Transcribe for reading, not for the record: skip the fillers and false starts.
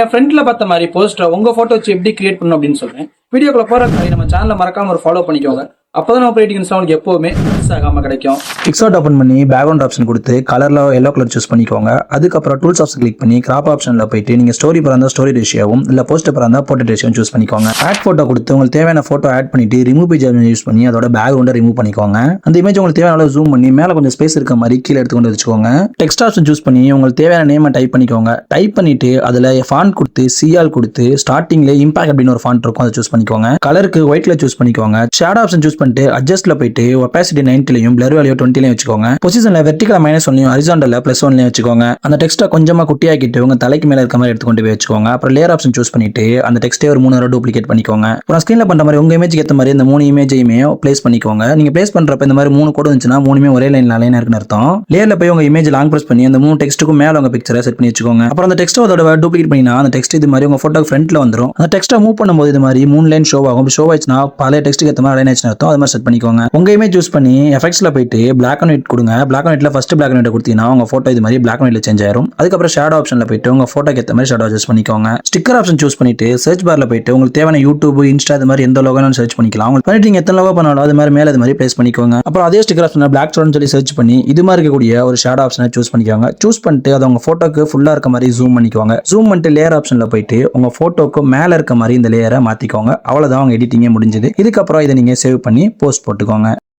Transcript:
நீங்க ஃப்ரண்ட்ல பார்த்த மாதிரி போஸ்டர் உங்க போட்டோ வச்சு எப்படி கிரியேட் பண்ணணும் அப்படின்னு சொல்றேன். வீடியோக்குள்ள போறதுக்கு நம்ம சேனலை மறக்காம ஒரு ஃபாலோ பண்ணிக்கோங்க. அப்பதான் ஆப்ரேட்டிங் உங்களுக்கு எப்பவுமே மிஸ் ஆகாம கிடைக்கும். பிக்சார்ட் ஓப்பன் பண்ணி பேக்ரவுண்ட் ஆப்ஷன் கொடுத்து கலர்ல எல்லோ கலர் சூஸ் பண்ணிக்கோங்க. அதுக்கப்புறம் டூல்ஸ் ஆப்ஷன் கிளிக் பண்ணி கிராப் ஆப்ஷன்ல போயிட்டு நீங்க ஸ்டோரி பரந்தா ஸ்டோரி ரேஷியோவும் இல்ல போஸ்டர் பரந்தா போர்ட்ரேட் ரேஷியோவும் சூஸ் பண்ணிக்கோங்க. ஆட் போட்டோ கொடுத்து உங்களுக்கு தேவையான போட்டோ ஆட் பண்ணிட்டு ரிமூவ் பேஜ் யூஸ் பண்ணி அதோட பேக்ரவுண்டை ரிமூவ் பண்ணிக்கோங்க. அந்த இமேஜ் உங்களுக்கு தேவையான ஜூம் பண்ணி மேல கொஞ்சம் ஸ்பேஸ் இருக்க மாதிரி கீழே எடுத்துக்கொண்டு வச்சுக்கோங்க. டெக்ஸ்ட் ஆப்ஷன் சூஸ் பண்ணி உங்களுக்கு தேவையான நேமை டைப் பண்ணிக்கோங்க. டைப் பண்ணிட்டு அதுல ஃபாண்ட் கொடுத்து சிஆல் கொடுத்து ஸ்டார்டிங்ல இம்பாக்ட் அப்படின்னு ஒரு ஃபாண்ட் இருக்கும், அதை சூஸ் பண்ணிக்கோங்க. கலருக்கு ஒயிட் கலர் சூஸ் பண்ணிக்கோங்க. ஷேடோ ஆப்ஷன் சூஸ் பண்ணிட்டு அட்ஜஸ்ட்ல போயிட்டு ஒபாசிட்டி 90லயும் பிளர் வேல்யூ 20லயும் வச்சுக்கோங்க. பொசிஷன்ல வெர்டிகல் -1லயும் ஹரிசாண்டல்ல +1லயும் வச்சுக்கோங்க. அந்த டெக்ஸ்ட்டை கொஞ்சமா குட்டியாக்கிட்டு உங்க தலைக்கு மேல இருக்க மாதிரி எடுத்துக்கொண்டு போய் வச்சுக்கோங்க. அப்புறம் லேயர் ஆப்ஷன் சூஸ் பண்ணிட்டு அந்த டெக்ஸ்ட்டை ஒரு 3 தடவை டூப்ளிகேட் பண்ணிக்கோங்க. அப்புறம் ஸ்கிரீன்ல பண்ற மாதிரி உங்க இமேஜ்க்கு ஏத்த மாதிரி இந்த 3 இமேஜையுமே பிளேஸ் பண்ணிக்கோங்க. நீங்க பிளேஸ் பண்றப்ப இந்த மாதிரி 3 கோடு இருந்துச்சுன்னா 3மே ஒரே லைன்ல அலைனா இருக்குன்னு அர்த்தம். லேயர்ல போய் உங்க இமேஜ் லாங் பிரஸ் பண்ணி அந்த 3 டெக்ஸ்ட்டுக்கும் மேல உங்க பிக்சரை செட் பண்ணி வச்சுக்கோங்க. அப்புறம் அந்த டெக்ஸ்ட்டை அதோட டூப்ளிகேட் பண்ணினா அந்த டெக்ஸ்ட் இது மாதிரி உங்க போட்டோக்கு ஃப்ரண்ட்ல வந்துரும். அந்த டெக்ஸ்ட்டை மூவ் பண்ணும்போது இது மாதிரி 3 லைன் ஷோ ஆகும். ஷோ ஆயிடுச்சுன்னா பழைய டெக்ஸ்ட்டுக்கு ஏத்த மாதிரி அலைன் ஆயிடுச்சுன்னு அர்த்தம். அது மாதிரி செட் பண்ணிக்கோங்க. உங்க இமேஜ் யூஸ் பண்ணி எஃபெக்ட்ஸ்ல போயிட்டு பிளாக் அண்ட் ஒயிட் கொடுங்க. பிளாக் அண்ட் ஒயிட்ல ஃபர்ஸ்ட் பிளாக் அண்ட் ஒயிட் கொடுத்தீங்கன்னா உங்க போட்டோ இது மாதிரி பிளாக் அண்ட் ஒயிட்ல சேஞ்ச் ஆயிரும். அதுக்கப்புறம் ஷேடோ ஆப்ஷன்ல போயிட்டு உங்க போட்டோக்கு ஏத்த மாதிரி ஷேடோ அட்ஜஸ்ட் பண்ணிக்கோங்க. ஸ்டிக்கர் ஆப்ஷன் சூஸ் பண்ணிட்டு சர்ச் பார்ல போயிட்டு உங்களுக்கு தேவையான யூடியூப், இன்ஸ்டா இது மாதிரி எந்த லோகோன்னு சர்ச் பண்ணிக்கலாம். உங்களுக்கு பண்ணிட்டு நீங்க எத்தனை லோகோ பண்ணாலும் அது மாதிரி மேல இது மாதிரி பிளேஸ் பண்ணிக்கோங்க. அப்புறம் அதே ஸ்டிக்கர் ஆப்ஷன்ல பிளாக் ஸ்டோன் சொல்லி சர்ச் பண்ணி இது மாதிரி இருக்கக்கூடிய ஒரு ஷேடோ ஆப்ஷனை சூஸ் பண்ணிக்கோங்க. சூஸ் பண்ணிட்டு அதை உங்க போட்டோக்கு ஃபுல்லா இருக்க மாதிரி ஜூம் பண்ணிக்கோங்க. ஜூம் பண்ணிட்டு லேயர் ஆப்ஷன்ல போயிட்டு உங்க போட்டோக்கு மேல இருக்க மாதிரி இந்த லேயரை மாத்திக்கோங்க. அவ்வளவுதான் உங்க எடிட்டிங்கே முடிஞ்சது. இதுக்கப்புறம் இதை நீங்க சேவ் பண்ணி போஸ்ட் போட்டுக்கோங்க.